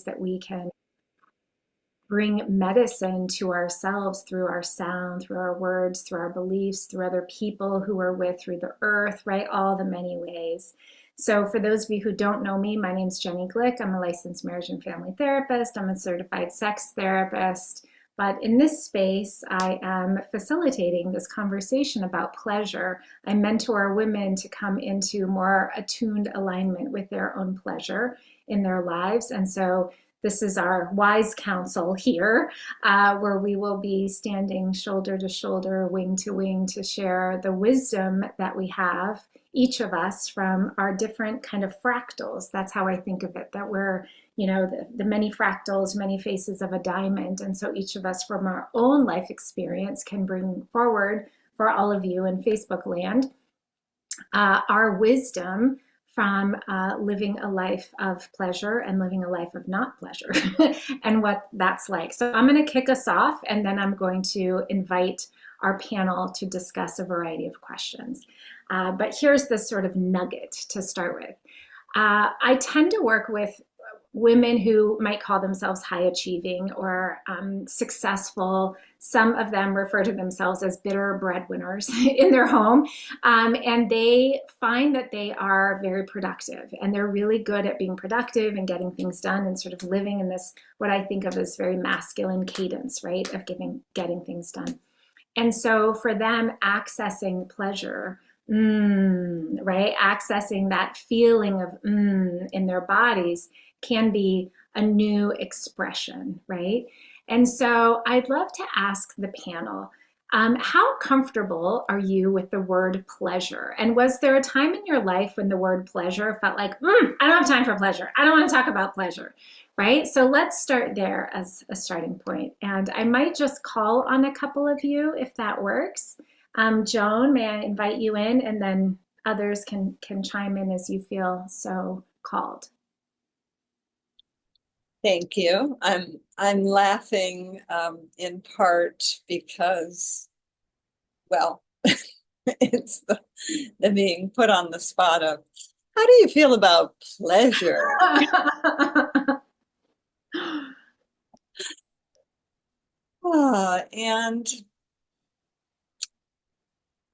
that we can bring medicine to ourselves through our sound, through our words, through our beliefs, through other people who we're with, through the earth, right? All the many ways. So, for those of you who don't know me, my name is Jenny Glick. I'm a licensed marriage and family therapist. I'm a certified sex therapist. But in this space, I am facilitating this conversation about pleasure. I mentor women to come into more attuned alignment with their own pleasure in their lives. And so this is our wise council here, where we will be standing shoulder to shoulder, wing to wing, to share the wisdom that we have, each of us, from our different kind of fractals. That's how I think of it, that we're, the many fractals, many faces of a diamond. And so each of us from our own life experience can bring forward for all of you in Facebook land our wisdom from living a life of pleasure and living a life of not pleasure and what that's like. So I'm going to kick us off, and then I'm going to invite our panel to discuss a variety of questions. But here's the sort of nugget to start with. I tend to work with women who might call themselves high achieving or successful. Some of them refer to themselves as bitter breadwinners in their home. And they find that they are very productive, and they're really good at being productive and getting things done and sort of living in this, what I think of as very masculine cadence, right, of getting things done. And so for them, accessing pleasure, right, accessing that feeling of in their bodies can be a new expression, right? And so I'd love to ask the panel, how comfortable are you with the word pleasure? And was there a time in your life when the word pleasure felt like, I don't have time for pleasure. I don't want to talk about pleasure, right? So let's start there as a starting point. And I might just call on a couple of you if that works. Joan, may I invite you in, and then others can chime in as you feel so called. Thank you. I'm laughing in part because, well, it's the being put on the spot of, how do you feel about pleasure? And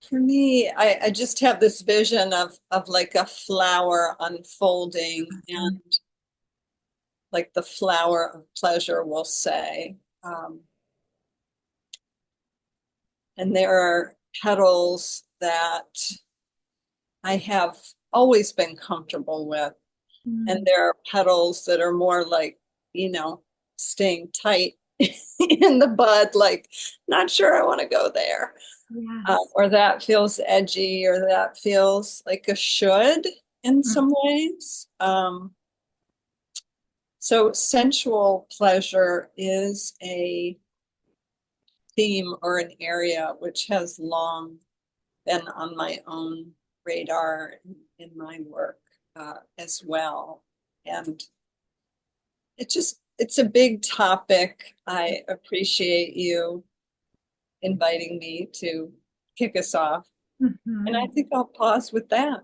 for me, I just have this vision of like a flower unfolding, and like the flower of pleasure, we'll say. And there are petals that I have always been comfortable with. And there are petals that are more like, staying tight in the bud, like, not sure I want to go there. Yes. Or that feels edgy, or that feels like a should in some ways. So sensual pleasure is a theme or an area which has long been on my own radar in my work as well. And it's a big topic. I appreciate you inviting me to kick us off. And I think I'll pause with that.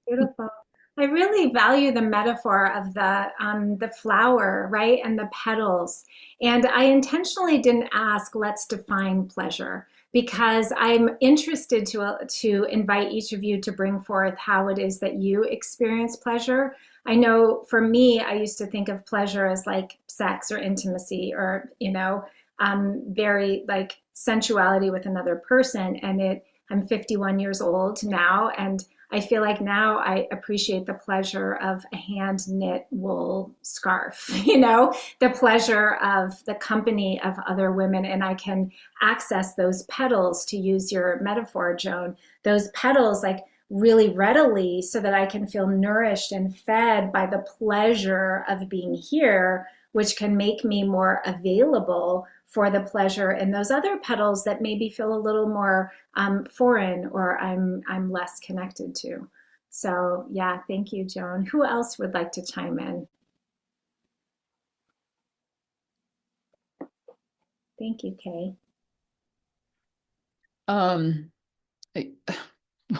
Beautiful. I really value the metaphor of the flower, right, and the petals. And I intentionally didn't ask, let's define pleasure, because I'm interested to invite each of you to bring forth how it is that you experience pleasure. I know for me, I used to think of pleasure as like sex or intimacy, or very like sensuality with another person. And I'm 51 years old now, and I feel like now I appreciate the pleasure of a hand knit wool scarf, the pleasure of the company of other women. And I can access those petals, to use your metaphor, Joan, those petals like really readily, so that I can feel nourished and fed by the pleasure of being here, which can make me more available for the pleasure in those other petals that maybe feel a little more foreign, or I'm less connected to. So yeah, thank you, Joan. Who else would like to chime in? Thank you, Kay. I,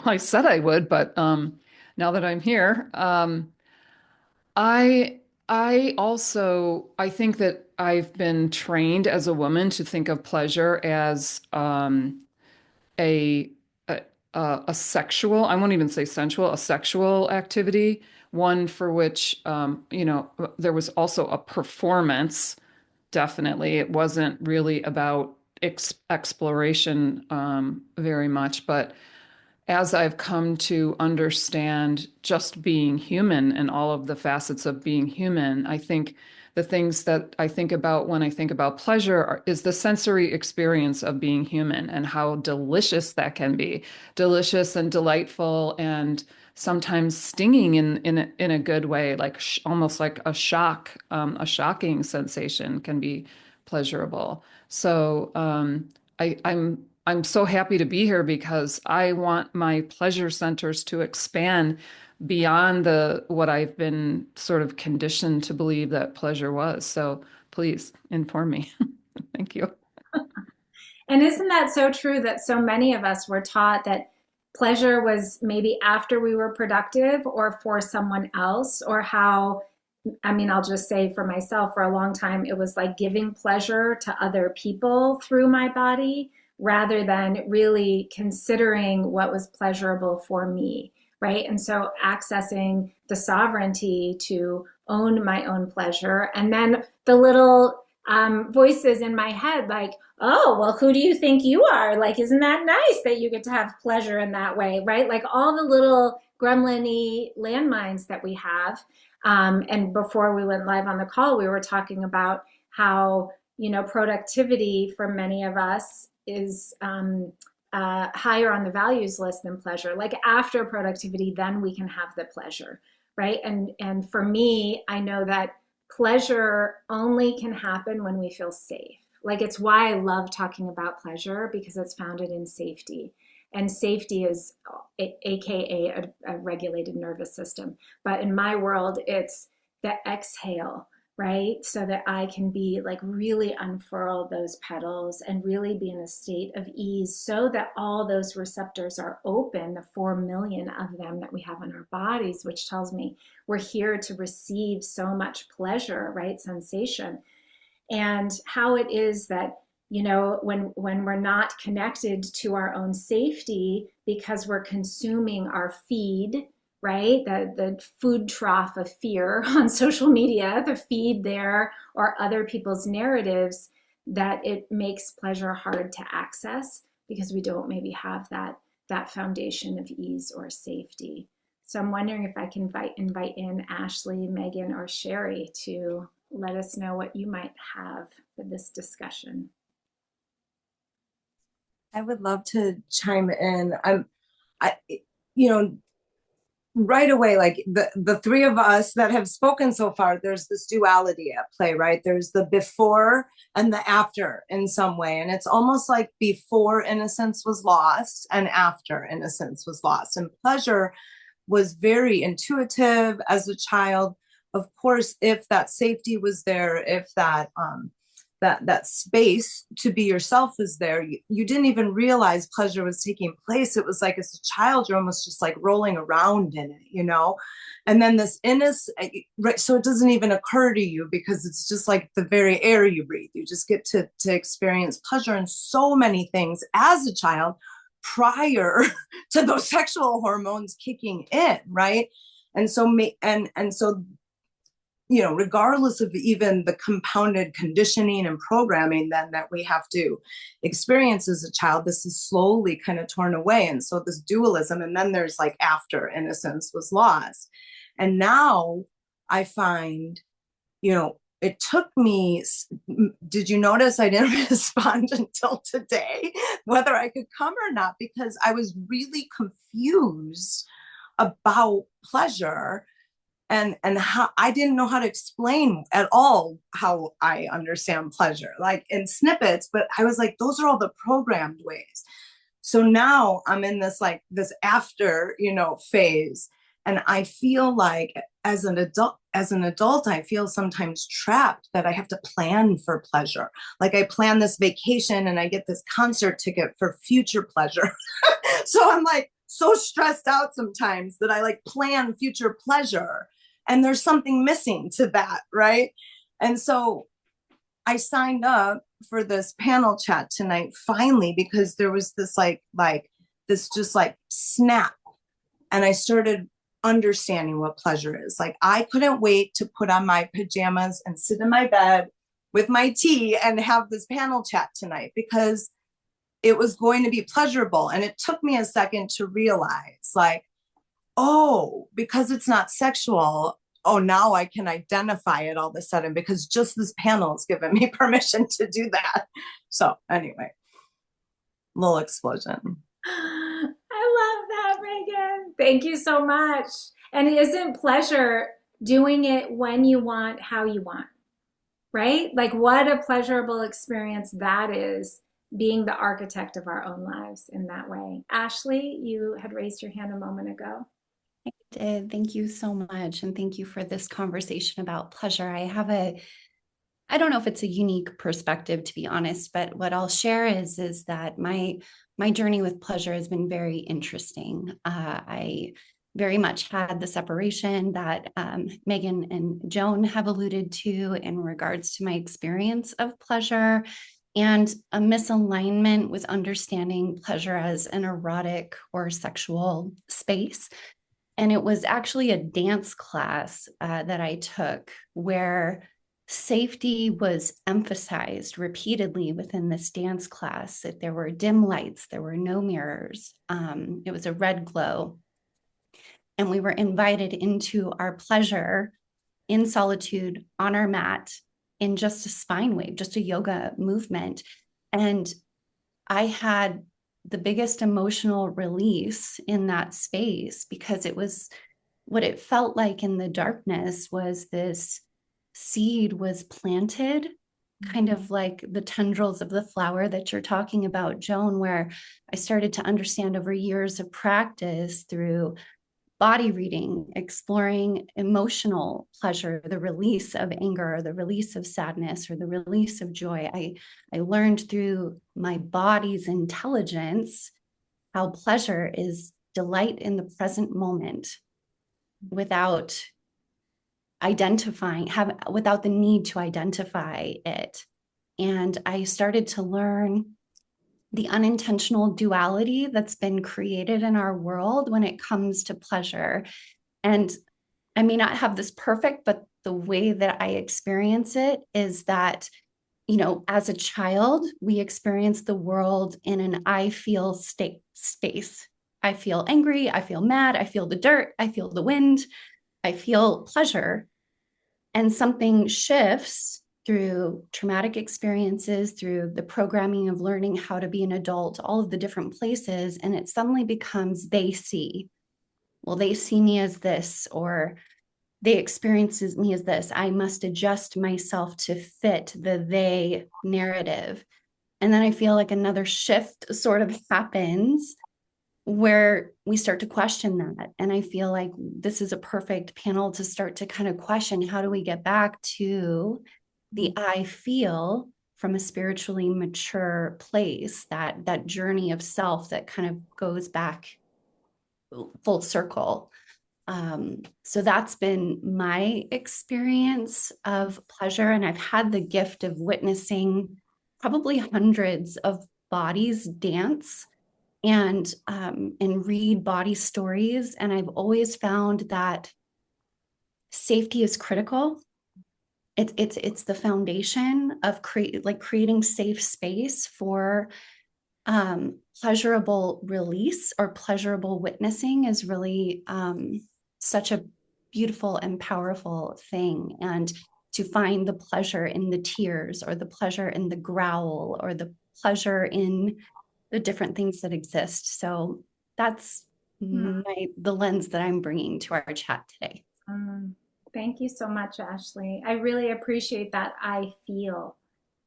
I said I would, but now that I'm here, I I think that I've been trained as a woman to think of pleasure as a, a a sexual, I won't even say sensual, a sexual activity, one for which there was also a performance. Definitely, it wasn't really about exploration very much, but as I've come to understand just being human and all of the facets of being human, I think the things that I think about when I think about pleasure is the sensory experience of being human and how delicious that can be. Delicious and delightful and sometimes stinging in a good way, like almost like a shocking sensation can be pleasurable. So I'm so happy to be here because I want my pleasure centers to expand beyond the what I've been sort of conditioned to believe that pleasure was. So please inform me. Thank you. And isn't that so true that so many of us were taught that pleasure was maybe after we were productive or for someone else, or how, I mean, I'll just say for myself, for a long time, it was like giving pleasure to other people through my body rather than really considering what was pleasurable for me, right? And so accessing the sovereignty to own my own pleasure. And then the little voices in my head, like, oh, well, who do you think you are? Like, isn't that nice that you get to have pleasure in that way, right? Like all the little gremlin-y landmines that we have. And before we went live on the call, we were talking about how, productivity for many of us is higher on the values list than pleasure. Like after productivity, then we can have the pleasure, right? And for me, I know that pleasure only can happen when we feel safe. Like it's why I love talking about pleasure because it's founded in safety. And safety is AKA a regulated nervous system. But in my world, it's the exhale, right? So that I can be like really unfurl those petals and really be in a state of ease so that all those receptors are open, the 4 million of them that we have in our bodies, which tells me we're here to receive so much pleasure, right? Sensation. And how it is that when we're not connected to our own safety because we're consuming our feed, right, the food trough of fear on social media, the feed there, or other people's narratives, that it makes pleasure hard to access because we don't maybe have that foundation of ease or safety. So I'm wondering if I can invite in Ashley, Megan, or Sherry to let us know what you might have for this discussion. I would love to chime in. I, you know, right away, like the three of us that have spoken so far, there's this duality at play, right? There's the before and the after in some way. And it's almost like before innocence was lost and after innocence was lost. And pleasure was very intuitive as a child. Of course, if that safety was there, if that space to be yourself is there, you didn't even realize pleasure was taking place. It was like as a child, you're almost just like rolling around in it, and then this innocence, right? So it doesn't even occur to you because it's just like the very air you breathe. You just get to experience pleasure in so many things as a child prior to those sexual hormones kicking in, right? And so regardless of even the compounded conditioning and programming then that we have to experience as a child, this is slowly kind of torn away. And so this dualism, and then there's like after innocence was lost. And now I find, it took me, did you notice I didn't respond until today, whether I could come or not, because I was really confused about pleasure and how I didn't know how to explain at all how I understand pleasure, like in snippets, but I was like, those are all the programmed ways. So now I'm in this after, phase. And I feel like as an adult, I feel sometimes trapped that I have to plan for pleasure. Like I plan this vacation and I get this concert ticket for future pleasure. So I'm like so stressed out sometimes that I like plan future pleasure. And there's something missing to that, right? And so I signed up for this panel chat tonight finally because there was this this just like snap, and I started understanding what pleasure is. Like I couldn't wait to put on my pajamas and sit in my bed with my tea and have this panel chat tonight because it was going to be pleasurable. And it took me a second to realize, like, oh, because it's not sexual, oh, now I can identify it all of a sudden because just this panel has given me permission to do that. So anyway, little explosion. I love that, Megan. Thank you so much. And isn't pleasure doing it when you want, how you want, right? Like what a pleasurable experience that is, being the architect of our own lives in that way. Ashley, you had raised your hand a moment ago. I did. Thank you so much. And thank you for this conversation about pleasure. I don't know if it's a unique perspective, to be honest, but what I'll share is that my journey with pleasure has been very interesting. I very much had the separation that Megan and Joan have alluded to in regards to my experience of pleasure, and a misalignment with understanding pleasure as an erotic or sexual space. And it was actually a dance class that I took where safety was emphasized repeatedly within this dance class. That there were dim lights, there were no mirrors. It was a red glow. And we were invited into our pleasure in solitude on our mat in just a spine wave, just a yoga movement. And I had the biggest emotional release in that space because it was what it felt like in the darkness was this seed was planted, kind of like the tendrils of the flower that you're talking about, Joan, where I started to understand over years of practice through body reading, exploring emotional pleasure, the release of anger, the release of sadness, or the release of joy. I learned through my body's intelligence how pleasure is delight in the present moment without without the need to identify it. And I started to learn the unintentional duality that's been created in our world when it comes to pleasure. And I may not have this perfect, but the way that I experience it is that, as a child, we experience the world in an I feel space. I feel angry, I feel mad, I feel the dirt, I feel the wind, I feel pleasure. And something shifts through traumatic experiences, through the programming of learning how to be an adult, all of the different places, and it suddenly becomes they see me as this, or they experience me as this. I must adjust myself to fit the they narrative. And then I feel like another shift sort of happens where we start to question that. And I feel like this is a perfect panel to start to kind of question, how do we get back to the I feel from a spiritually mature place, that journey of self that kind of goes back full circle. So that's been my experience of pleasure. And I've had the gift of witnessing probably hundreds of bodies dance and read body stories. And I've always found that safety is critical. It's the foundation of creating safe space for pleasurable release or pleasurable witnessing is really such a beautiful and powerful thing. And to find the pleasure in the tears, or the pleasure in the growl, or the pleasure in the different things that exist. So that's the lens that I'm bringing to our chat today. Thank you so much, Ashley. I really appreciate that I feel,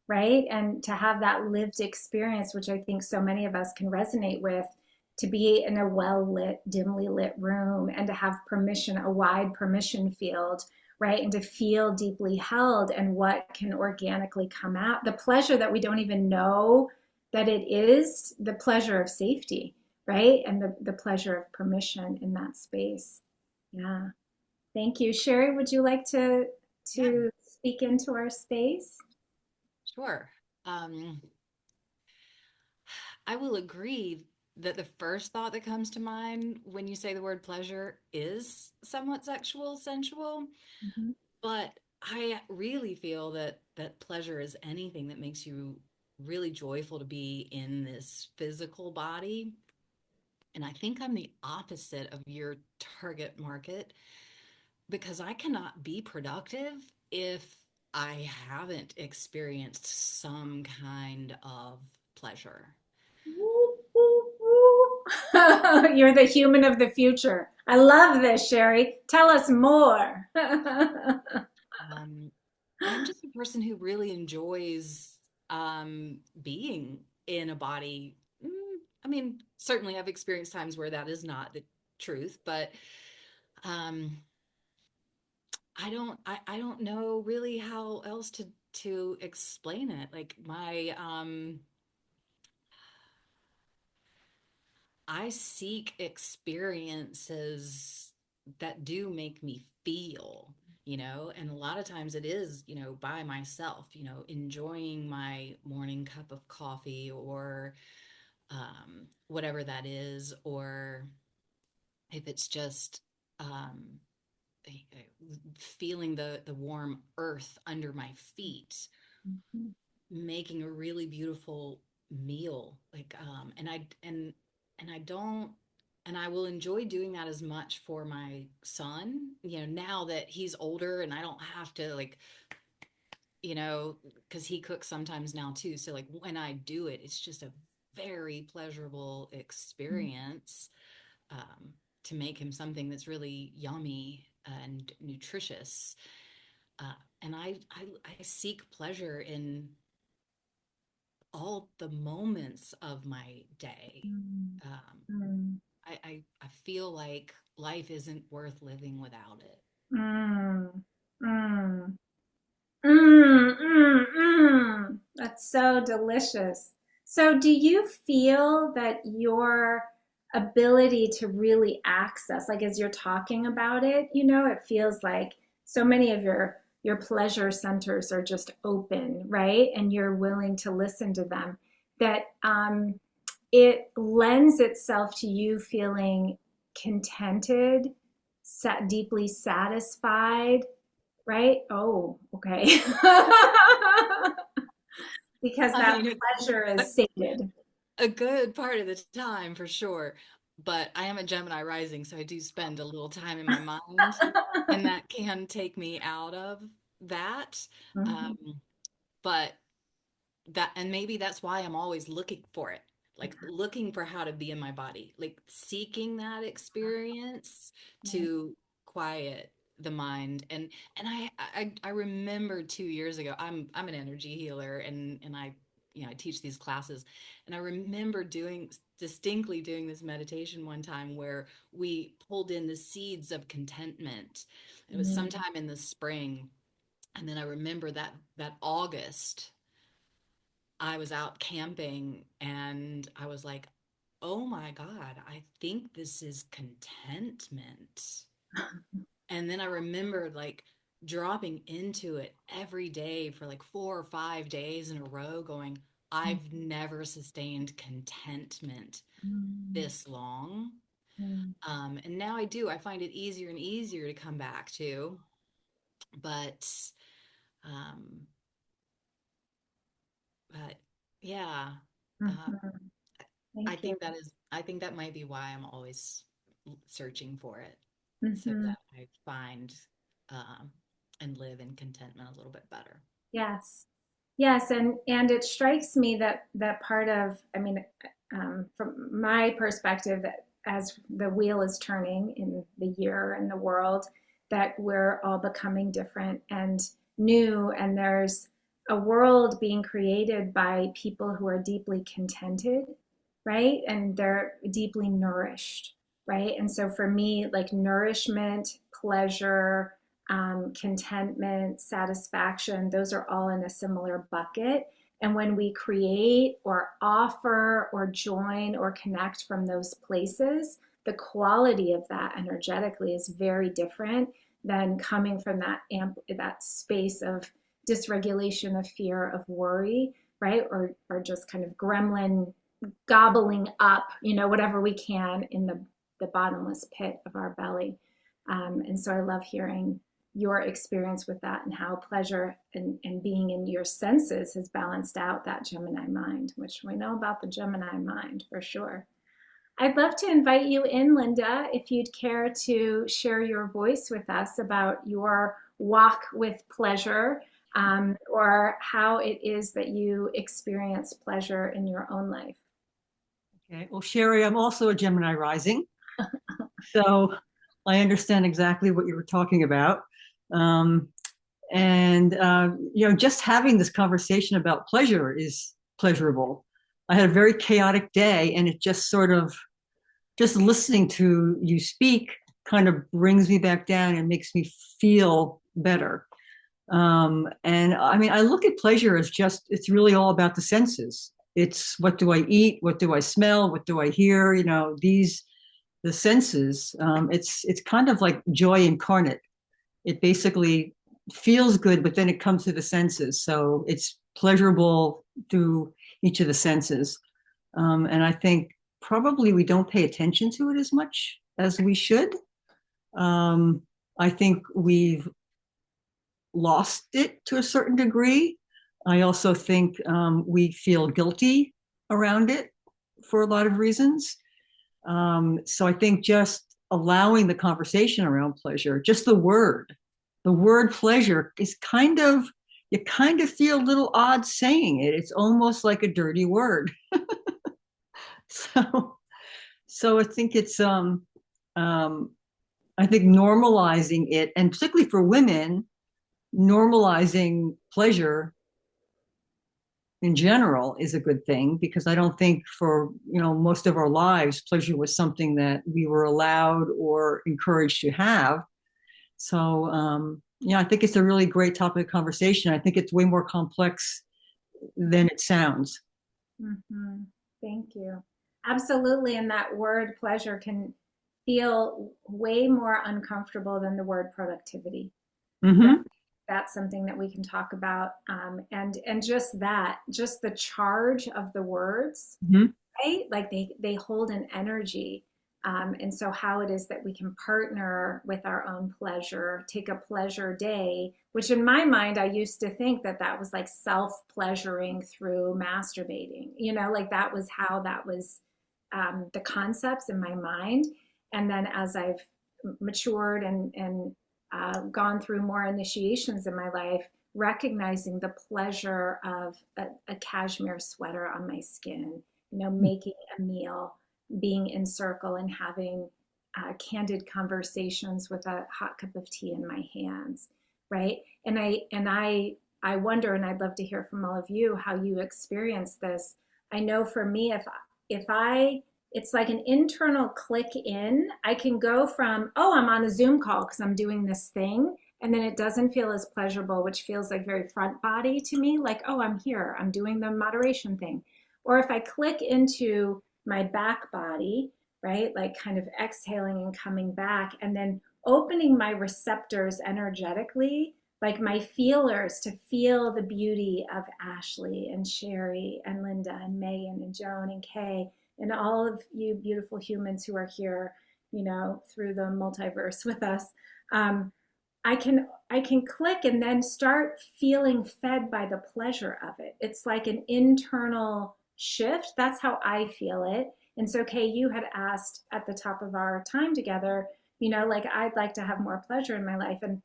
right? And to have that lived experience, which I think so many of us can resonate with, to be in a well-lit, dimly lit room and to have permission, a wide permission field, right? And to feel deeply held, and what can organically come out. The pleasure that we don't even know that it is, the pleasure of safety, right? And the pleasure of permission in that space. Yeah. Thank you. Sherry, would you like to Yeah, speak into our space? sure. Um, I will agree that the first thought that comes to mind when you say the word pleasure is somewhat sexual, sensual, Mhm. but I really feel that pleasure is anything that makes you really joyful to be in this physical body. And I think I'm the opposite of your target market because I cannot be productive if I haven't experienced some kind of pleasure. Woo, woo, woo. You're the human of the future. I love this, Sherry. Tell us more. Um, I'm just a person who really enjoys being in a body. I mean, certainly I've experienced times where that is not the truth, but um, I don't know really how else to explain it. Like my I seek experiences that do make me feel, and a lot of times it is, by myself, enjoying my morning cup of coffee or whatever that is, or if it's just um, feeling the warm earth under my feet, making a really beautiful meal, like and I don't and I will enjoy doing that as much for my son, now that he's older and I don't have to, like, because he cooks sometimes now too, so like when I do it, it's just a very pleasurable experience, um, to make him something that's really yummy and nutritious, uh, and I seek pleasure in all the moments of my day. Mm, Um, mm, I feel like life isn't worth living without it. mm, mm, mm. That's so delicious. So, do you feel that your ability to really access, like as you're talking about it, it feels like so many of your pleasure centers are just open, right? And you're willing to listen to them. That it lends itself to you feeling contented, deeply satisfied, right? Oh, okay. Because I that mean, pleasure a, is sated. a good part of the time for sure. But I am a Gemini rising, so I do spend a little time in my mind, and that can take me out of that. Mhm. Um, but and maybe that's why I'm always looking for it, like looking for how to be in my body, like seeking that experience to quiet the mind. And I remember 2 years ago, I'm an energy healer, and I teach these classes, and I remember distinctly doing this meditation one time where we pulled in the seeds of contentment. It was Mhm. sometime in the spring, and then I remember that August I was out camping and I was like, oh my God, I think this is contentment. And then I remembered, like, dropping into it every day for like 4 or 5 days in a row, going, I've never sustained contentment Mhm. this long. Mhm. And now I do. I find it easier and easier to come back to. But um, but yeah. Uh, Mhm. Thank you. I think that might be why I'm always searching for it, so Mhm. that I find um, and live in contentment a little bit better. Yes. Yes, and it strikes me that part of, I mean, from my perspective, that as the wheel is turning in the year and the world, that we're all becoming different and new, and there's a world being created by people who are deeply contented, right? And they're deeply nourished, right? And so for me, like nourishment, pleasure, contentment, satisfaction, those are all in a similar bucket. And when we create or offer or join or connect from those places, the quality of that energetically is very different than coming from that space of dysregulation, of fear, of worry, right? Or just kind of gremlin gobbling up, whatever we can in the bottomless pit of our belly. And so I love hearing your experience with that and how pleasure and being in your senses has balanced out that Gemini mind, which we know about the Gemini mind for sure. I'd love to invite you in, Linda, if you'd care to share your voice with us about your walk with pleasure, or how it is that you experience pleasure in your own life. Okay, well, Sherry, I'm also a Gemini rising, so I understand exactly what you were talking about. Just having this conversation about pleasure is pleasurable. I had a very chaotic day, and it just sort of, just listening to you speak kind of brings me back down and makes me feel better. And I mean, I look at pleasure as just, it's really all about the senses. It's what do I eat? What do I smell? What do I hear? The senses. It's kind of like joy incarnate. It basically feels good, but then it comes to the senses. So it's pleasurable through each of the senses. And I think probably we don't pay attention to it as much as we should. I think we've lost it to a certain degree. I also think we feel guilty around it for a lot of reasons. So I think just allowing the conversation around pleasure, just the word pleasure is you kind of feel a little odd saying it. It's almost like a dirty word. So I think it's I think normalizing it, and particularly for women, normalizing pleasure in general is a good thing, because I don't think for most of our lives pleasure was something that we were allowed or encouraged to have. So I think it's a really great topic of conversation. I think it's way more complex than it sounds. Mm-hmm. Thank you. Absolutely. And that word pleasure can feel way more uncomfortable than the word productivity. Mm-hmm. That's something that we can talk about. And just the charge of the words, Mm-hmm. right? Like they hold an energy. And so how it is that we can partner with our own pleasure, take a pleasure day, which in my mind, I used to think that was like self-pleasuring through masturbating, like that was how that was, the concepts in my mind. And then as I've matured and gone through more initiations in my life, recognizing the pleasure of a cashmere sweater on my skin, making a meal, being in circle and having candid conversations with a hot cup of tea in my hands, right? And I wonder, and I'd love to hear from all of you how you experience this. I know for me, it's like an internal click in. I can go from, oh, I'm on a Zoom call because I'm doing this thing, and then it doesn't feel as pleasurable, which feels like very front body to me, like, oh, I'm here, I'm doing the moderation thing. Or if I click into my back body, right, like kind of exhaling and coming back, and then opening my receptors energetically, like my feelers, to feel the beauty of Ashley and Sherry and Linda and Megan and Joan and Kay and all of you beautiful humans who are here, through the multiverse with us. I can click and then start feeling fed by the pleasure of it. It's like an internal shift. That's how I feel it. And so, Kay, you had asked at the top of our time together, like I'd like to have more pleasure in my life. And,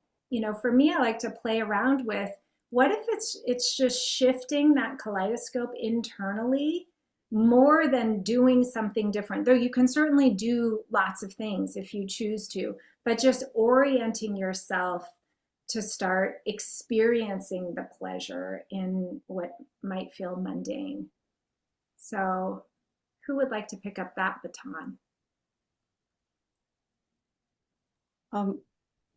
for me, I like to play around with, what if it's just shifting that kaleidoscope internally more than doing something different, though you can certainly do lots of things if you choose to, but just orienting yourself to start experiencing the pleasure in what might feel mundane. So who would like to pick up that baton?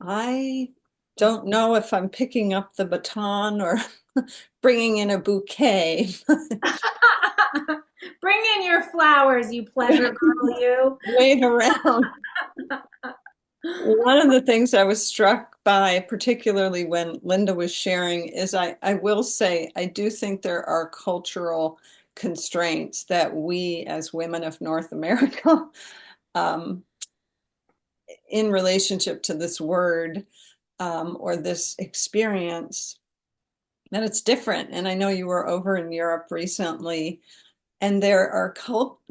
I don't know if I'm picking up the baton or bringing in a bouquet. Bring in your flowers, you pleasure girl, you. Wait around. One of the things I was struck by, particularly when Linda was sharing, is I will say, I do think there are cultural constraints that we as women of North America, um, in relationship to this word, or this experience, that it's different. And I know you were over in Europe recently, and there are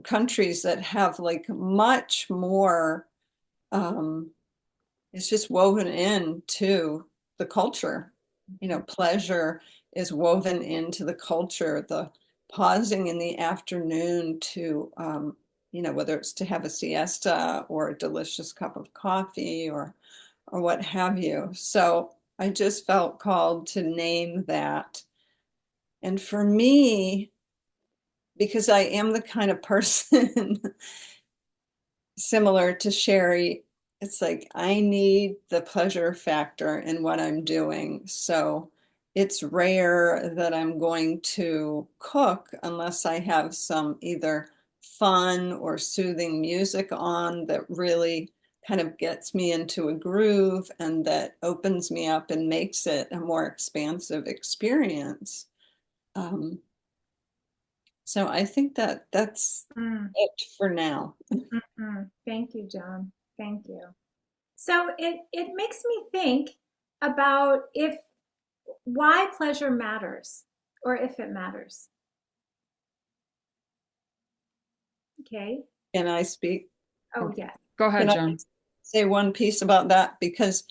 countries that have like much more, it's just woven into the culture. You know, pleasure is woven into the culture. The pausing in the afternoon to, you know, whether it's to have a siesta or a delicious cup of coffee or what have you. So I just felt called to name that. And for me, because I am the kind of person similar to Sherry, it's like I need the pleasure factor in what I'm doing. So it's rare that I'm going to cook unless I have some either fun or soothing music on that really kind of gets me into a groove and that opens me up and makes it a more expansive experience. Um, so I think that that's Mm, it for now. Thank you, Joan. Thank you. So it makes me think about if why pleasure matters or if it matters. Okay. Can I speak? Oh, yes. Go ahead, Can I Joan. say one piece about that? Because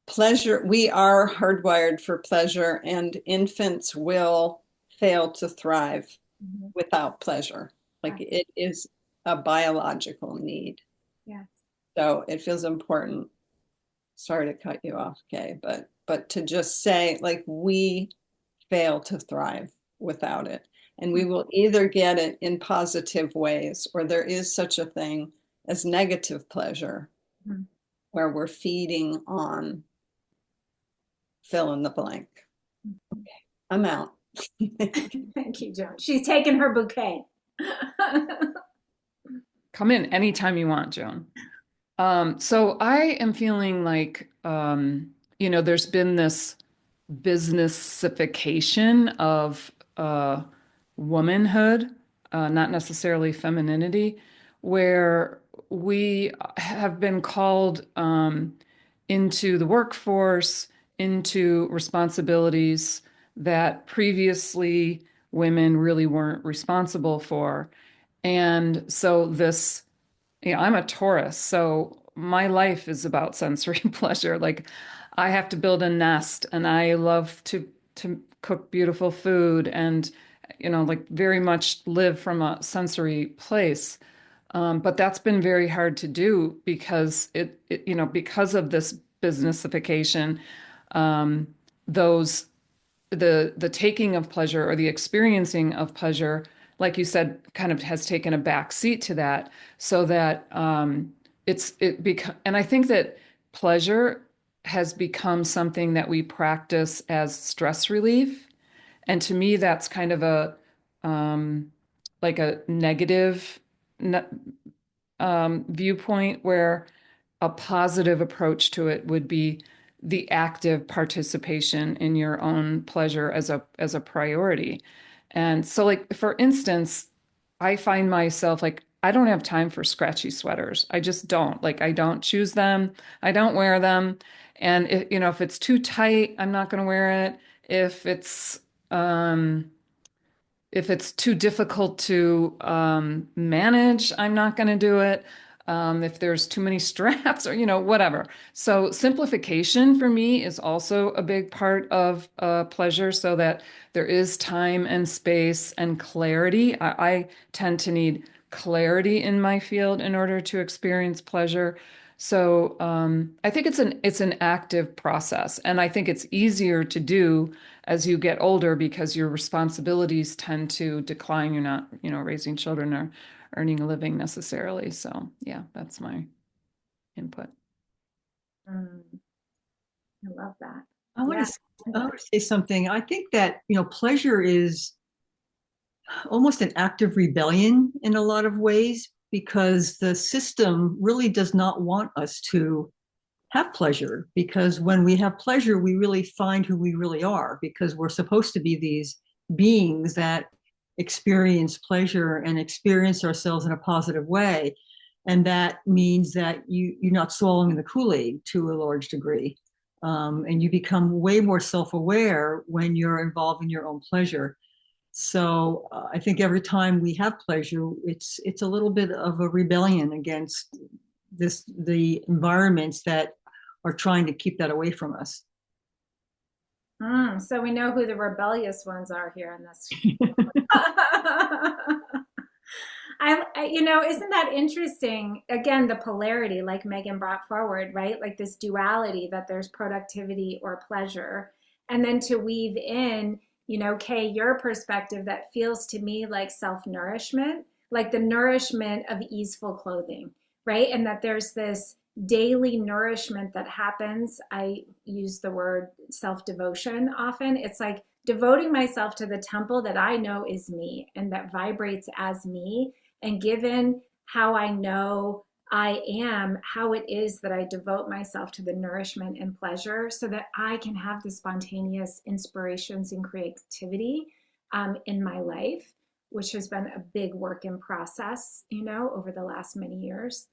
pleasure, we are hardwired for pleasure, and infants will fail to thrive Mhm. without pleasure. Like Yes. it is a biological need. Yes. So it feels important. Sorry to cut you off, Kay, but to just say like we fail to thrive without it. And we will either get it in positive ways, or there is such a thing as negative pleasure, Mhm. where we're feeding on fill in the blank. I'm out. Thank you, Joan. She's taken her bouquet. Come in anytime you want, Joan. So I am feeling like, there's been this businessification of womanhood, not necessarily femininity, where we have been called into the workforce, into responsibilities that previously women really weren't responsible for. And so I'm a Taurus, so my life is about sensory pleasure. Like I have to build a nest and I love to cook beautiful food and like very much live from a sensory place. But that's been very hard to do because because of this businessification, um, those the taking of pleasure or the experiencing of pleasure, like you said, kind of has taken a back seat to that, so that and I think that pleasure has become something that we practice as stress relief, and to me that's kind of a like a negative viewpoint, where a positive approach to it would be the active participation in your own pleasure as a priority. And so like for instance, I find myself like I don't have time for scratchy sweaters. I just don't. Like I don't choose them. I don't wear them. And if it's too tight, I'm not going to wear it. Um if it's too difficult to manage, I'm not going to do it. If there's too many straps or, whatever. So simplification for me is also a big part of pleasure, so that there is time and space and clarity. I tend to need clarity in my field in order to experience pleasure. So I think it's an active process, and I think it's easier to do as you get older because your responsibilities tend to decline. You're not, raising children or earning a living necessarily. So yeah, that's my input. Mm, I love that. I want Yeah. to I want to say something. I think that, pleasure is almost an act of rebellion in a lot of ways, because the system really does not want us to have pleasure, because when we have pleasure, we really find who we really are, because we're supposed to be these beings that experience pleasure and experience ourselves in a positive way. And that means that you're not swallowing the Kool-Aid to a large degree. And you become way more self-aware when you're involved in your own pleasure. So I think every time we have pleasure, it's a little bit of a rebellion against the environments that are trying to keep that away from us. So we know who the rebellious ones are here in this. Isn't that interesting? Again, the polarity, like Megan brought forward, right? Like this duality that there's productivity or pleasure. And then to weave in, Kay, your perspective that feels to me like self-nourishment, like the nourishment of easeful clothing, right? And that there's this daily nourishment that happens. I use the word self-devotion often. It's like devoting myself to the temple that I know is me and that vibrates as me. And given how I know I am, how it is that I devote myself to the nourishment and pleasure so that I can have the spontaneous inspirations and creativity in my life, which has been a big work in process, over the last many years.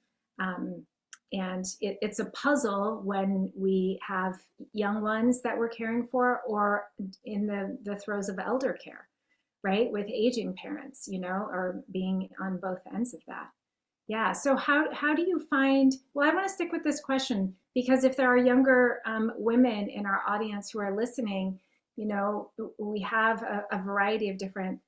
And it's a puzzle when we have young ones that we're caring for or in the throes of elder care, right? With aging parents, or being on both ends of that. Yeah. So how do you find, well, I want to stick with this question because if there are younger women in our audience who are listening, we have a variety of different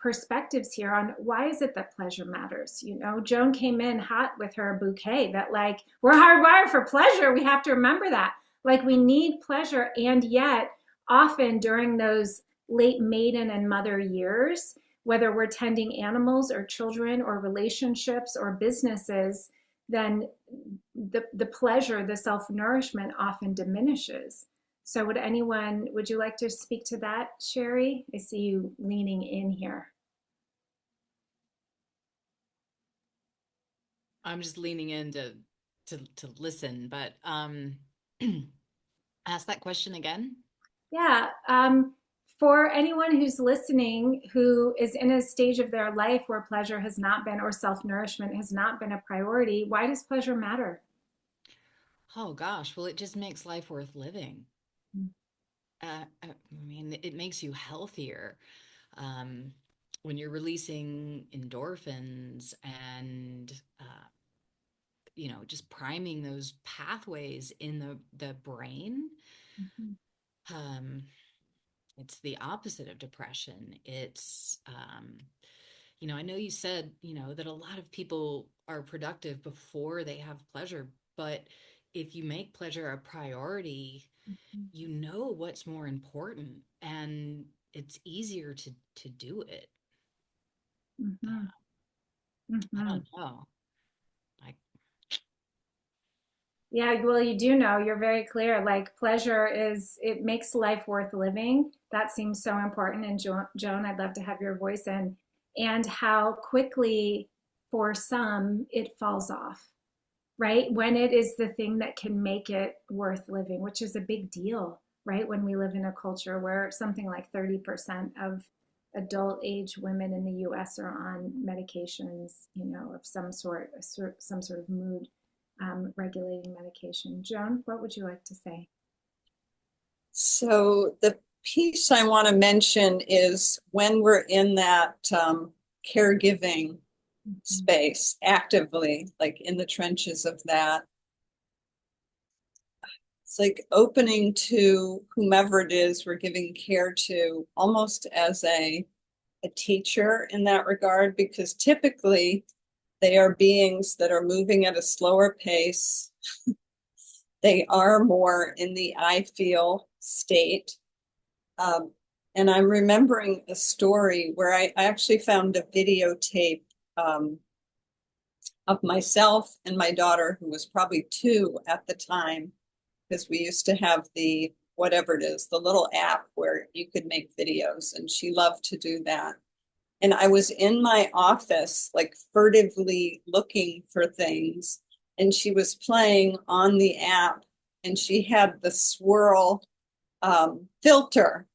perspectives here on why is it that pleasure matters. Joan came in hot with her bouquet that like, we're hardwired for pleasure. We have to remember that. Like we need pleasure. And yet often during those late maiden and mother years, whether we're tending animals or children or relationships or businesses, then the pleasure, the self-nourishment often diminishes. So would you like to speak to that, Sherry? I see you leaning in here. I'm just leaning in to listen, but ask that question again. Yeah. For anyone who's listening who is in a stage of their life where pleasure has not been, or self-nourishment has not been a priority, why does pleasure matter? Oh gosh, well, it just makes life worth living. I mean, it makes you healthier when you're releasing endorphins and just priming those pathways in the brain. Mm-hmm. It's the opposite of depression. It's I know you said that a lot of people are productive before they have pleasure, but if you make pleasure a priority, you know what's more important, and it's easier to do it. I don't know. Yeah, well, you do know, you're very clear. Like pleasure it makes life worth living. That seems so important. And Joan, I'd love to have your voice in, and how quickly for some it falls off, right? When it is the thing that can make it worth living, which is a big deal, right? When we live in a culture where something like 30% of adult age women in the US are on medications, of some sort of mood regulating medication. Joan, what would you like to say? So the piece I want to mention is when we're in that caregiving space actively, like in the trenches of that, it's like opening to whomever it is we're giving care to, almost as a teacher in that regard, because typically they are beings that are moving at a slower pace. They are more in the I feel state. And I'm remembering a story where I actually found a videotape of myself and my daughter, who was probably 2 at the time, because we used to have the, whatever it is, the little app where you could make videos, and she loved to do that. And I was in my office, like furtively looking for things. And she was playing on the app, and she had the swirl filter.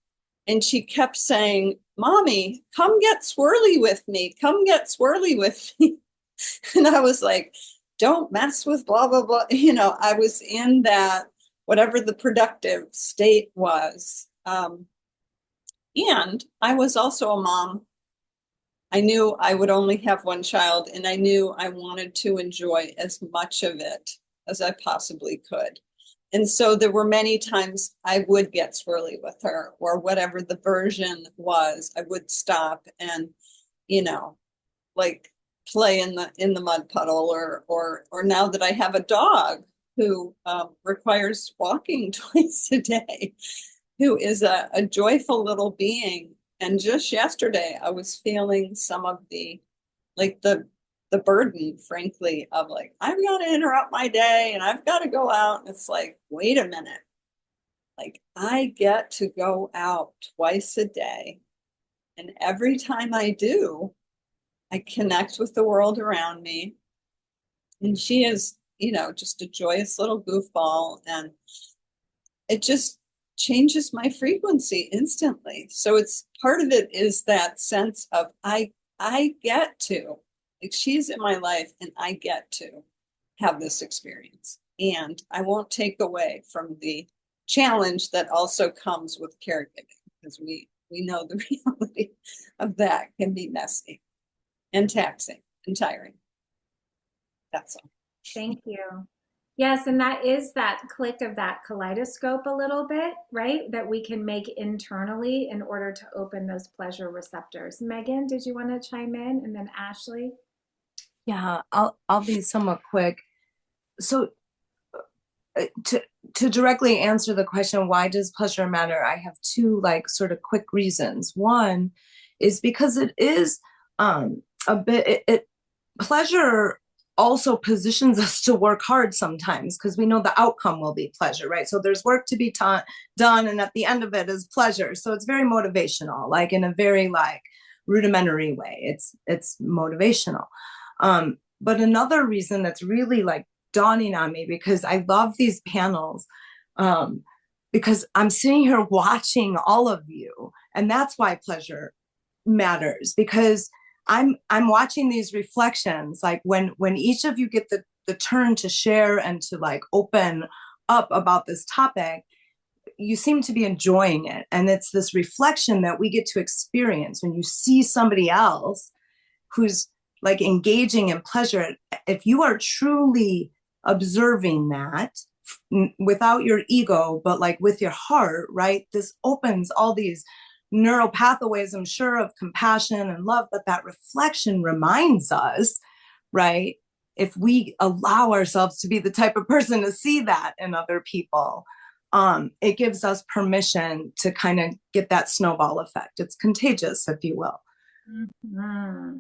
And she kept saying, Mommy, come get swirly with me. Come get swirly with me. And I was like, don't mess with blah, blah, blah. I was in that, whatever the productive state was. And I was also a mom. I knew I would only have one child, and I knew I wanted to enjoy as much of it as I possibly could. And so there were many times I would get swirly with her, or whatever the version was, I would stop and, like play in the mud puddle, or now that I have a dog who requires walking twice a day, who is a joyful little being. And just yesterday, I was feeling some of the burden, frankly, of like, I've got to interrupt my day and I've got to go out. And it's like, wait a minute. Like, I get to go out twice a day. And every time I do, I connect with the world around me. And she is, just a joyous little goofball. And it just changes my frequency instantly. So it's part of it is that sense of I get to, like, she's in my life and I get to have this experience. And I won't take away from the challenge that also comes with caregiving, because we know the reality of that can be messy and taxing and tiring. That's all. Thank you. Yes, and that is that click of that kaleidoscope a little bit, right? That we can make internally in order to open those pleasure receptors. Megan, did you want to chime in? And then Ashley? Yeah, I'll be somewhat quick. So to directly answer the question, why does pleasure matter? I have two sort of quick reasons. One is because it is a bit pleasure also positions us to work hard sometimes, because we know the outcome will be pleasure, right? So there's work to be done, and at the end of it is pleasure. So it's very motivational, in a very rudimentary way. It's motivational. But another reason that's really dawning on me, because I love these panels, because I'm sitting here watching all of you, and that's why pleasure matters, because I'm watching these reflections, when each of you get the turn to share and to open up about this topic, you seem to be enjoying it. And it's this reflection that we get to experience when you see somebody else who's engaging in pleasure. If you are truly observing that without your ego, but with your heart, right? This opens all these neural pathways, I'm sure, of compassion and love, but that reflection reminds us, right? If we allow ourselves to be the type of person to see that in other people, it gives us permission to kind of get that snowball effect. It's contagious, if you will. Mm-hmm.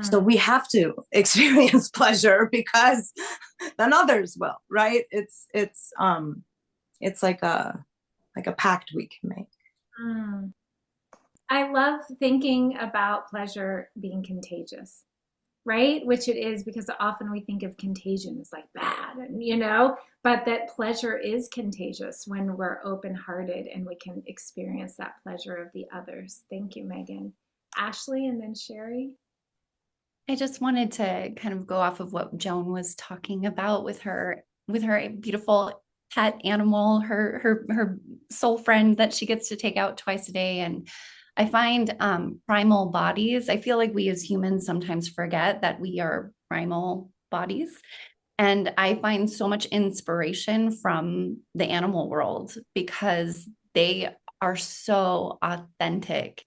So we have to experience pleasure, because then others will, right? It's like a pact we can make. I love thinking about pleasure being contagious, right? Which it is, because often we think of contagion as bad, and but that pleasure is contagious when we're open-hearted and we can experience that pleasure of the others. Thank you, Megan. Ashley, and then Sherry. I just wanted to kind of go off of what Joan was talking about with her beautiful pet animal, her soul friend that she gets to take out twice a day. And I find primal bodies, I feel like we as humans sometimes forget that we are primal bodies. And I find so much inspiration from the animal world, because they are so authentic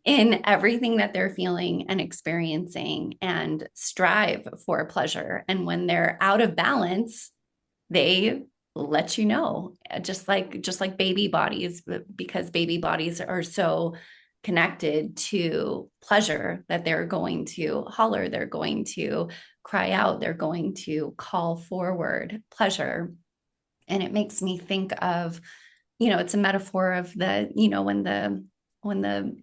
in everything that they're feeling and experiencing, and strive for pleasure. And when they're out of balance, they let you know, just like baby bodies, because baby bodies are so connected to pleasure that they're going to holler, they're going to cry out, they're going to call forward pleasure. And it makes me think of, it's a metaphor of when the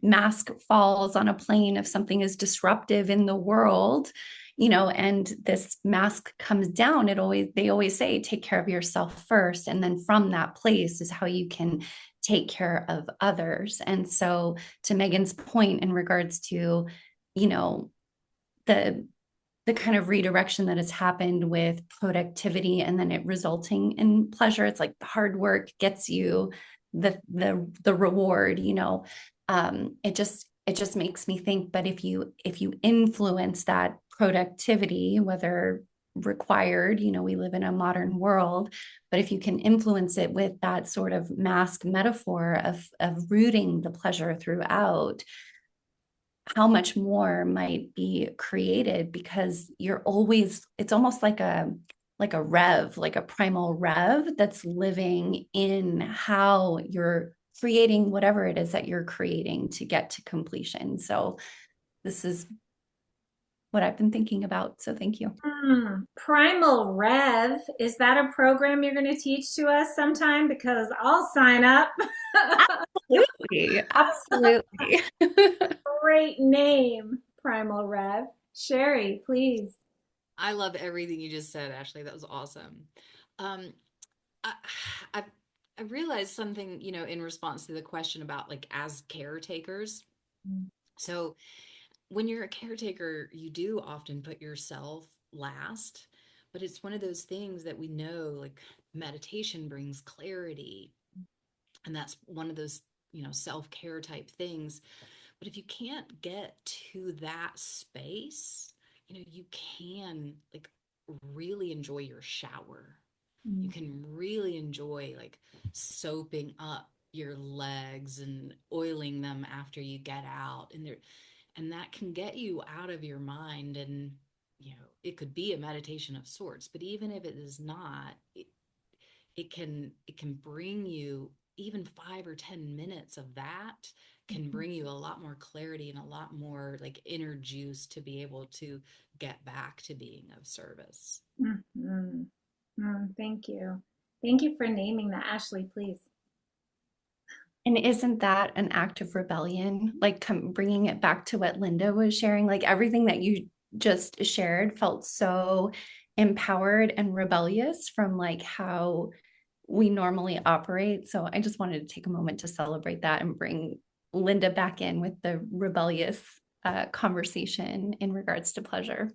mask falls on a plane, if something is disruptive in the world, and this mask comes down, they always say, take care of yourself first. And then from that place is how you can take care of others. And so to Megan's point in regards to, the kind of redirection that has happened with productivity and then it resulting in pleasure. It's like the hard work gets you the reward, it just makes me think, but if you influence that productivity, whether required, we live in a modern world, but if you can influence it with that sort of mask metaphor of rooting the pleasure throughout, how much more might be created, because it's almost like a rev, like a primal rev that's living in how you're creating whatever it is that you're creating to get to completion. So this is what I've been thinking about. So thank you. Primal Rev. Is that a program you're going to teach to us sometime? Because I'll sign up. Absolutely. Absolutely. Great name, Primal Rev. Sherry, please. I love everything you just said, Ashley. That was awesome. I, I realized something, in response to the question about like as caretakers. So when you're a caretaker, you do often put yourself last, but it's one of those things that we know, like meditation brings clarity. And that's one of those, self-care type things. But if you can't get to that space, you can like really enjoy your shower. You can really enjoy like soaping up your legs and oiling them after you get out. And that can get you out of your mind. And, it could be a meditation of sorts, but even if it is not, it can bring you even 5 or 10 minutes of that can bring you a lot more clarity and a lot more like inner juice to be able to get back to being of service. Thank you. Thank you for naming that. Ashley, please. And isn't that an act of rebellion? Like bringing it back to what Linda was sharing, like everything that you just shared felt so empowered and rebellious from like how we normally operate. So I just wanted to take a moment to celebrate that and bring Linda back in with the rebellious conversation in regards to pleasure.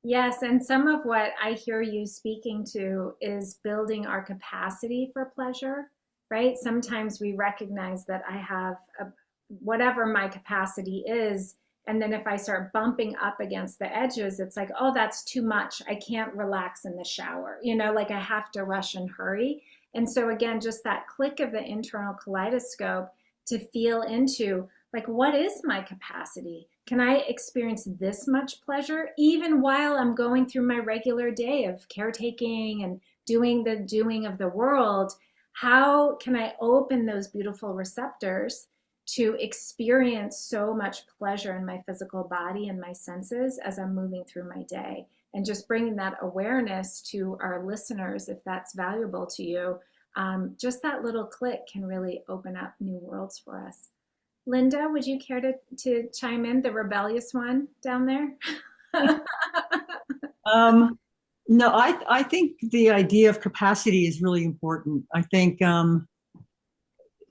Yes, and some of what I hear you speaking to is building our capacity for pleasure, right? Sometimes we recognize that I have whatever my capacity is, and then if I start bumping up against the edges, it's like, oh, that's too much. I can't relax in the shower, like I have to rush and hurry. And so again, just that click of the internal kaleidoscope to feel into like, what is my capacity? Can I experience this much pleasure even while I'm going through my regular day of caretaking and doing the doing of the world? How can I open those beautiful receptors to experience so much pleasure in my physical body and my senses as I'm moving through my day? And just bringing that awareness to our listeners, if that's valuable to you, just that little click can really open up new worlds for us. Linda, would you care to chime in, the rebellious one down there? No, I think the idea of capacity is really important. I think,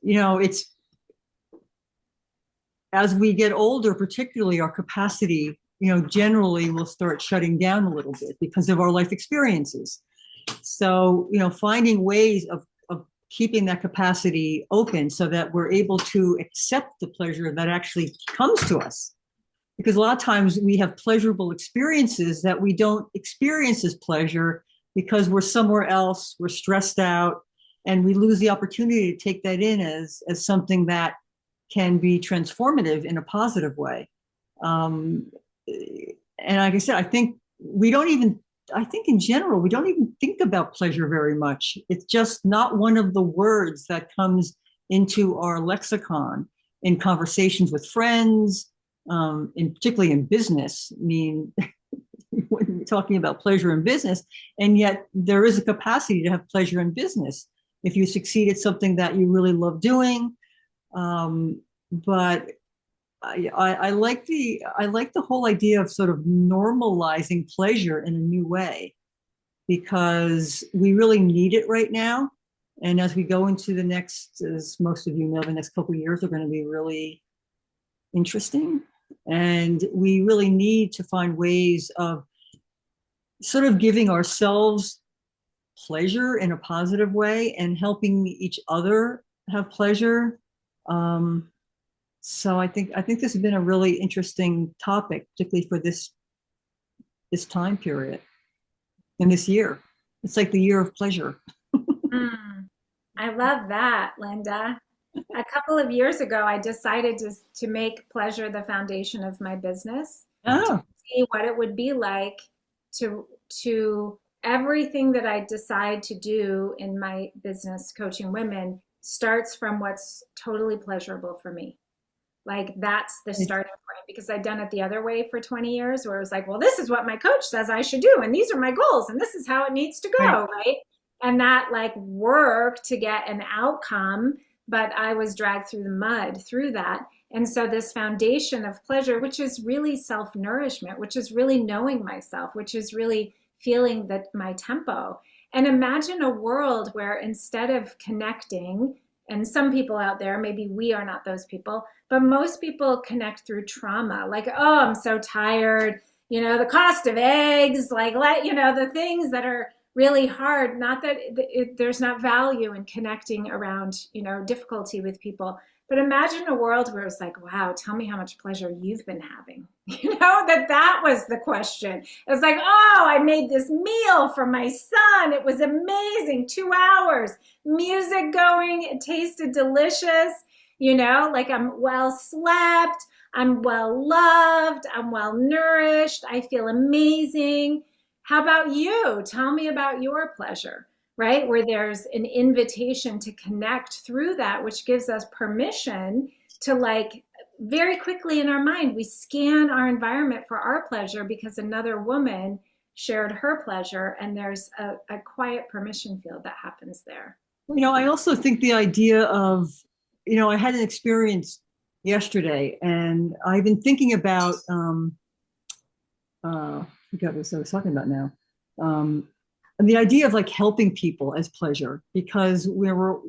it's as we get older, particularly our capacity, generally will start shutting down a little bit because of our life experiences. So, finding ways of keeping that capacity open so that we're able to accept the pleasure that actually comes to us. Because a lot of times we have pleasurable experiences that we don't experience as pleasure because we're somewhere else, we're stressed out, and we lose the opportunity to take that in as something that can be transformative in a positive way. And like I said, I think in general, we don't even think about pleasure very much. It's just not one of the words that comes into our lexicon in conversations with friends, particularly in business. I mean, when we're talking about pleasure in business, and yet there is a capacity to have pleasure in business. If you succeed at something that you really love doing, But I like the whole idea of sort of normalizing pleasure in a new way, because we really need it right now. And as we go into the next, as most of you know, the next couple of years are going to be really interesting. And we really need to find ways of sort of giving ourselves pleasure in a positive way and helping each other have pleasure. So I think this has been a really interesting topic, particularly for this time period and this year. It's like the year of pleasure. I love that, Linda. A couple of years ago, I decided to make pleasure the foundation of my business, to Oh, see what it would be like to everything that I decide to do in my business coaching women starts from what's totally pleasurable for me. Like that's the starting point, because I'd done it the other way for 20 years where it was like, well, this is what my coach says I should do, and these are my goals, and this is how it needs to go, right? And that like work to get an outcome, but I was dragged through the mud through that. And so this foundation of pleasure, which is really self-nourishment, which is really knowing myself, which is really feeling that my tempo. And imagine a world where instead of connecting, and some people out there, maybe we are not those people, but most people connect through trauma. Like, oh, I'm so tired. You know, the cost of eggs, like, you know, the things that are really hard. Not that there's not value in connecting around, you know, difficulty with people. But imagine a world where it's like, wow, tell me how much pleasure you've been having. You know, that was the question. It's like, oh, I made this meal for my son. It was amazing. 2 hours, music going. It tasted delicious. You know, like I'm well slept. I'm well loved. I'm well nourished. I feel amazing. How about you? Tell me about your pleasure, right? Where there's an invitation to connect through that, which gives us permission to like very quickly in our mind, we scan our environment for our pleasure because another woman shared her pleasure, and there's a quiet permission field that happens there. you know, I also think the idea of, you know, I had an experience yesterday, and I've been thinking about, I forgot what I was talking about now. And the idea of like helping people as pleasure, because we were,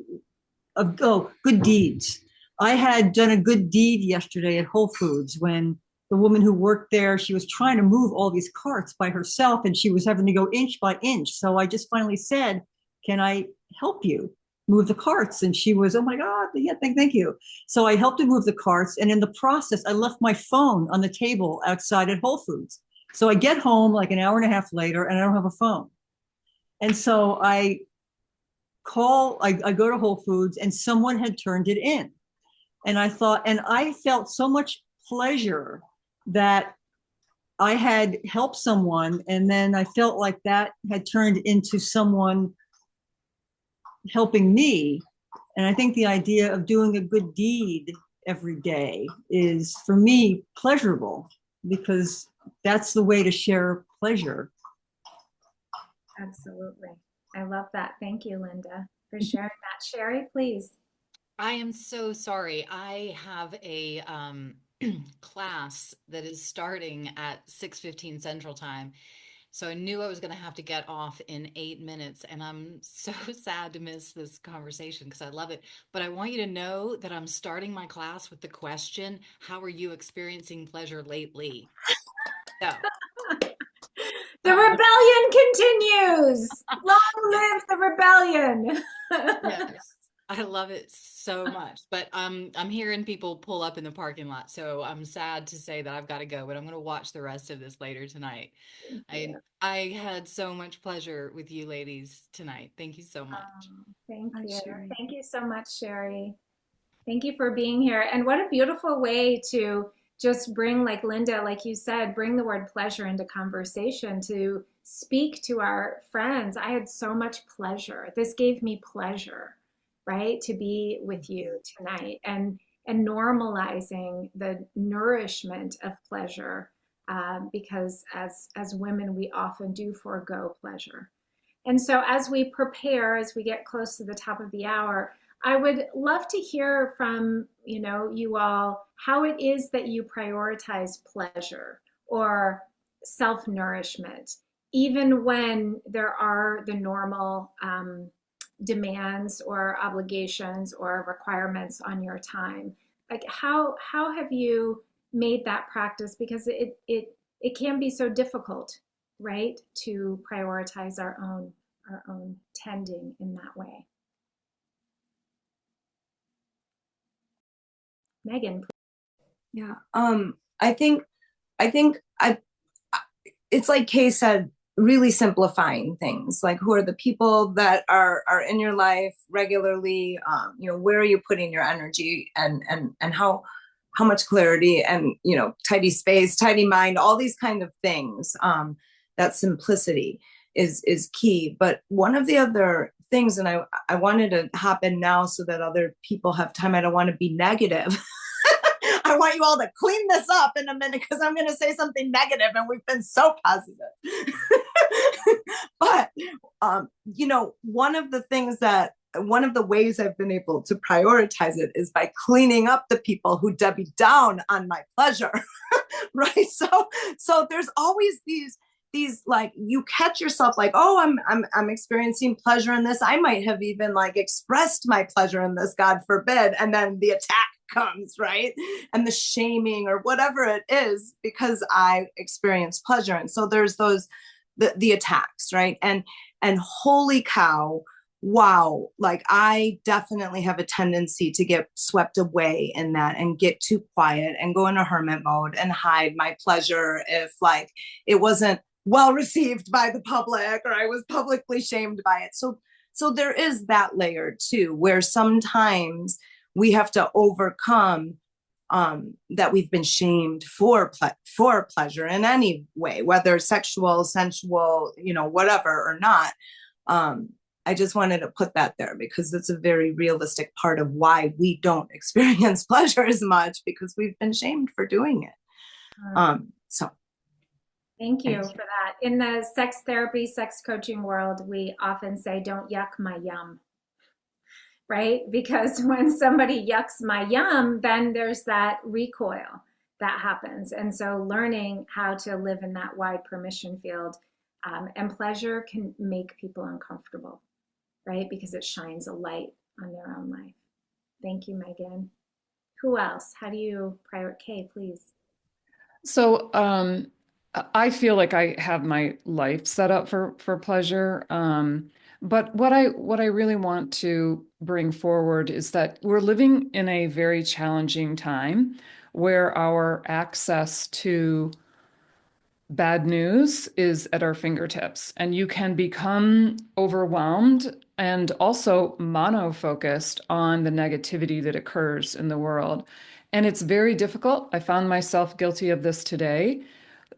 good deeds. I had done a good deed yesterday at Whole Foods when the woman who worked there, she was trying to move all these carts by herself and she was having to go inch by inch. So I just finally said, can I help you move the carts? And she was, oh my God, yeah, thank you. So I helped her move the carts. And in the process, I left my phone on the table outside at Whole Foods. So I get home like an hour and a half later and I don't have a phone. And so I go to Whole Foods and someone had turned it in. And I thought, and I felt so much pleasure that I had helped someone. And then I felt like that had turned into someone helping me. And I think the idea of doing a good deed every day is, for me, pleasurable, because that's the way to share pleasure. Absolutely. I love that. Thank you, Linda, for sharing that. Sherry, please. I am so sorry. I have a class that is starting at 6:15 Central Time. So I knew I was going to have to get off in 8 minutes, and I'm so sad to miss this conversation because I love it. But I want you to know that I'm starting my class with the question, how are you experiencing pleasure lately? So the rebellion continues. Long live the rebellion. yes, I love it so much. But I'm hearing people pull up in the parking lot, so I'm sad to say that I've got to go, but I'm going to watch the rest of this later tonight. I had so much pleasure with you ladies tonight. Thank you so much. Thank you. Sherry. Thank you so much, Sherry. Thank you for being here. And what a beautiful way to just bring, like Linda, like you said, bring the word pleasure into conversation, to speak to our friends. I had so much pleasure. This gave me pleasure, right? To be with you tonight, and normalizing the nourishment of pleasure, because as women, we often do forego pleasure. And so as we prepare, as we get close to the top of the hour, I would love to hear from, you all, how it is that you prioritize pleasure or self-nourishment, even when there are the normal demands or obligations or requirements on your time. Like how have you made that practice? Because it can be so difficult, right, to prioritize our own tending in that way. Megan, please. Yeah. I think it's like Kay said, really simplifying things, like who are the people that are in your life regularly, where are you putting your energy, and how much clarity, and tidy space, tidy mind, all these kind of things. That simplicity is key. But one of the other things, and I wanted to hop in now so that other people have time. I don't want to be negative. I want you all to clean this up in a minute because I'm going to say something negative, and we've been so positive. But, one of the ways I've been able to prioritize it is by cleaning up the people who Debbie down on my pleasure, right? So there's always these like, you catch yourself like, oh, I'm experiencing pleasure in this. I might have even like expressed my pleasure in this, God forbid, and then the attack comes, right? And the shaming or whatever it is, because I experience pleasure. And so there's the attacks, right? And holy cow, wow, like I definitely have a tendency to get swept away in that and get too quiet and go into hermit mode and hide my pleasure if like it wasn't well received by the public or I was publicly shamed by it. So there is that layer too, where sometimes we have to overcome that we've been shamed for pleasure in any way, whether sexual, sensual, whatever or not. I just wanted to put that there because it's a very realistic part of why we don't experience pleasure as much, because we've been shamed for doing it. So. Thank you for that. In the sex therapy, sex coaching world, we often say, don't yuck my yum, right? Because when somebody yucks my yum, then there's that recoil that happens. And so learning how to live in that wide permission field, and pleasure can make people uncomfortable, right? Because it shines a light on their own life. Thank you, Megan. Who else? How do you prioritize? Kay, please. So I feel like I have my life set up for pleasure. But what I really want to bring forward is that we're living in a very challenging time where our access to bad news is at our fingertips, and you can become overwhelmed and also mono-focused on the negativity that occurs in the world. And it's very difficult. I found myself guilty of this today,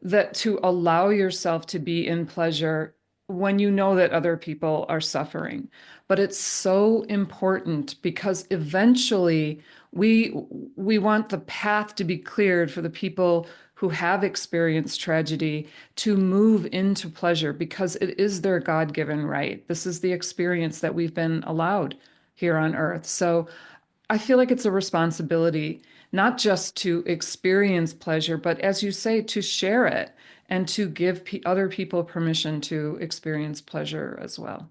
that to allow yourself to be in pleasure when you know that other people are suffering. But it's so important because eventually we want the path to be cleared for the people who have experienced tragedy to move into pleasure because it is their God-given right. This is the experience that we've been allowed here on earth. So I feel like it's a responsibility not just to experience pleasure, but as you say, to share it and to give other people permission to experience pleasure as well.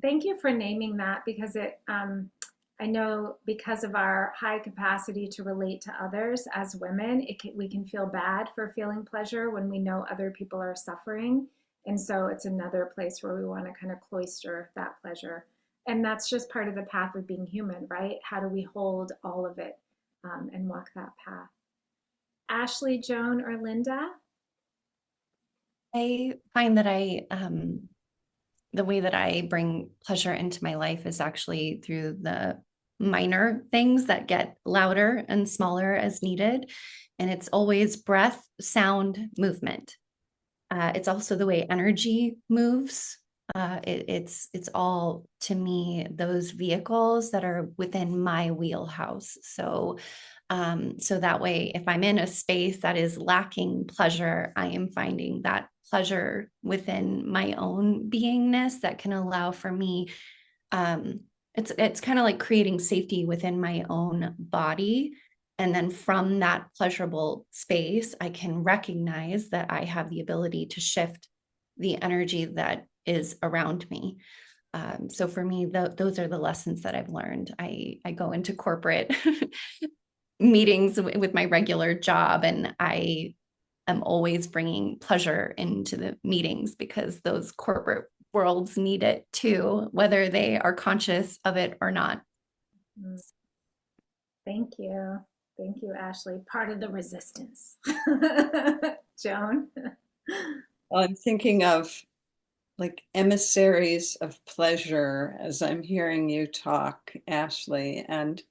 Thank you for naming that, because I know because of our high capacity to relate to others as women, we can feel bad for feeling pleasure when we know other people are suffering. And so it's another place where we want to kind of cloister that pleasure. And that's just part of the path of being human, right? How do we hold all of it and walk that path? Ashley, Joan, or Linda? I find that the way that I bring pleasure into my life is actually through the minor things that get louder and smaller as needed. And it's always breath, sound, movement. It's also the way energy moves. It's all, to me, those vehicles that are within my wheelhouse. So that way, if I'm in a space that is lacking pleasure, I am finding that pleasure within my own beingness that can allow for me It's kind of like creating safety within my own body. And then from that pleasurable space, I can recognize that I have the ability to shift the energy that is around me. So for me, those are the lessons that I've learned. I go into corporate meetings with my regular job, and I am always bringing pleasure into the meetings because those corporate worlds need it too, whether they are conscious of it or not. Thank you. Thank you, Ashley. Part of the resistance. Joan? I'm thinking of like emissaries of pleasure as I'm hearing you talk, Ashley. And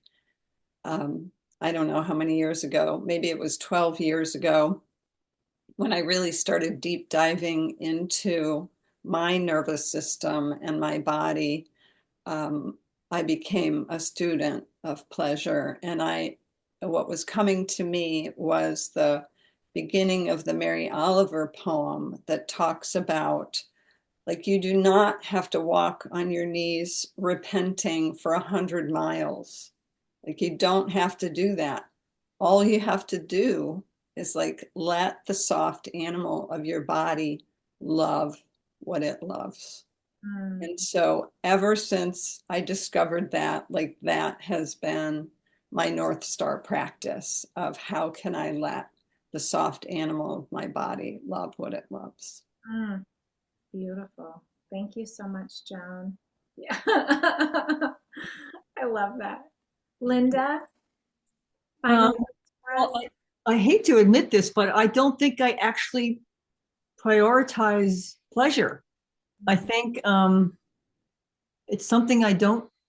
I don't know how many years ago, maybe it was 12 years ago, when I really started deep diving into my nervous system and my body. I became a student of pleasure, and what was coming to me was the beginning of the Mary Oliver poem that talks about, like, you do not have to walk on your knees repenting for 100 miles. Like, you don't have to do that. All you have to do is like let the soft animal of your body love what it loves. And so ever since I discovered that, like, that has been my North Star practice of how can I let the soft animal of my body love what it loves. Beautiful. Thank you so much, Joan. Yeah. I love that. Linda? Final words for us? Well, I hate to admit this, but I don't think I actually prioritize pleasure. I think it's something I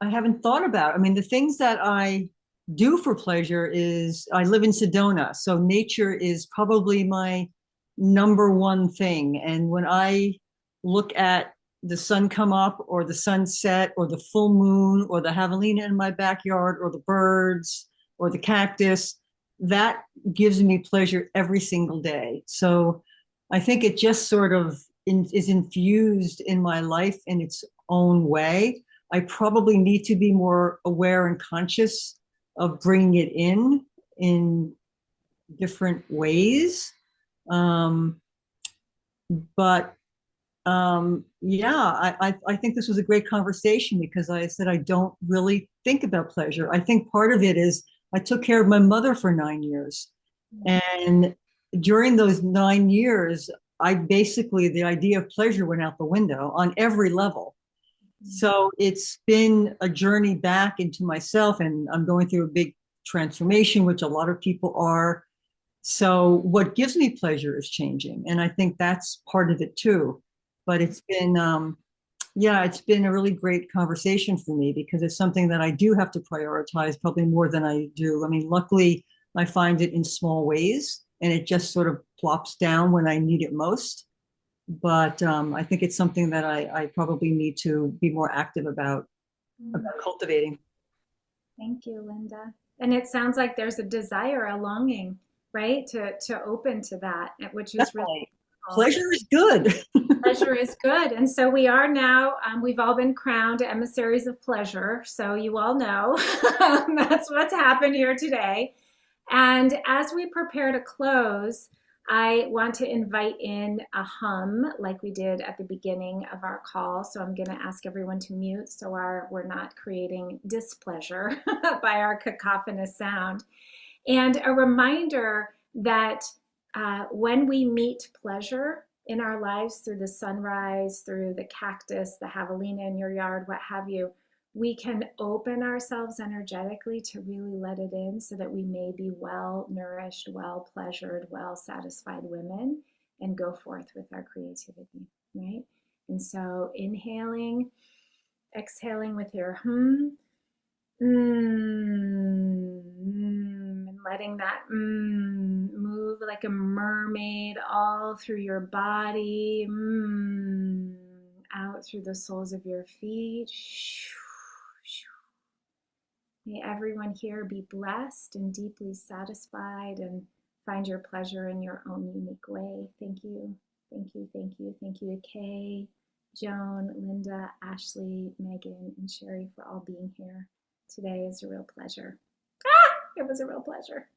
haven't thought about. I mean, the things that I do for pleasure is I live in Sedona, so nature is probably my number one thing. And when I look at the sun come up or the sunset or the full moon or the javelina in my backyard or the birds or the cactus, that gives me pleasure every single day. So I think it just sort of is infused in my life in its own way. I probably need to be more aware and conscious of bringing it in different ways. But yeah, I think this was a great conversation because I said I don't really think about pleasure. I think part of it is I took care of my mother for 9 years. And during those 9 years, the idea of pleasure went out the window on every level. So it's been a journey back into myself, and I'm going through a big transformation, which a lot of people are. So what gives me pleasure is changing. And I think that's part of it too. But it's been, yeah, it's been a really great conversation for me because it's something that I do have to prioritize probably more than I do. I mean, luckily, I find it in small ways and it just sort of plops down when I need it most. But I think it's something that I probably need to be more active about cultivating. Thank you, Linda. And it sounds like there's a desire, a longing, right, to open to that, which is really cool. Pleasure is good. Pleasure is good. And so we are now, we've all been crowned emissaries of pleasure. So you all know that's what's happened here today. And as we prepare to close, I want to invite in a hum like we did at the beginning of our call. So I'm going to ask everyone to mute so we're not creating displeasure by our cacophonous sound. And a reminder that when we meet pleasure in our lives through the sunrise, through the cactus, the javelina in your yard, what have you, we can open ourselves energetically to really let it in so that we may be well nourished, well pleasured, well satisfied women and go forth with our creativity, right? And so inhaling, exhaling with your and letting that move like a mermaid all through your body, out through the soles of your feet. May everyone here be blessed and deeply satisfied and find your pleasure in your own unique way. Thank you. Thank you. Thank you. Thank you, Kay, Joan, Linda, Ashley, Megan, and Sherry for all being here today. Is a real pleasure. It was a real pleasure.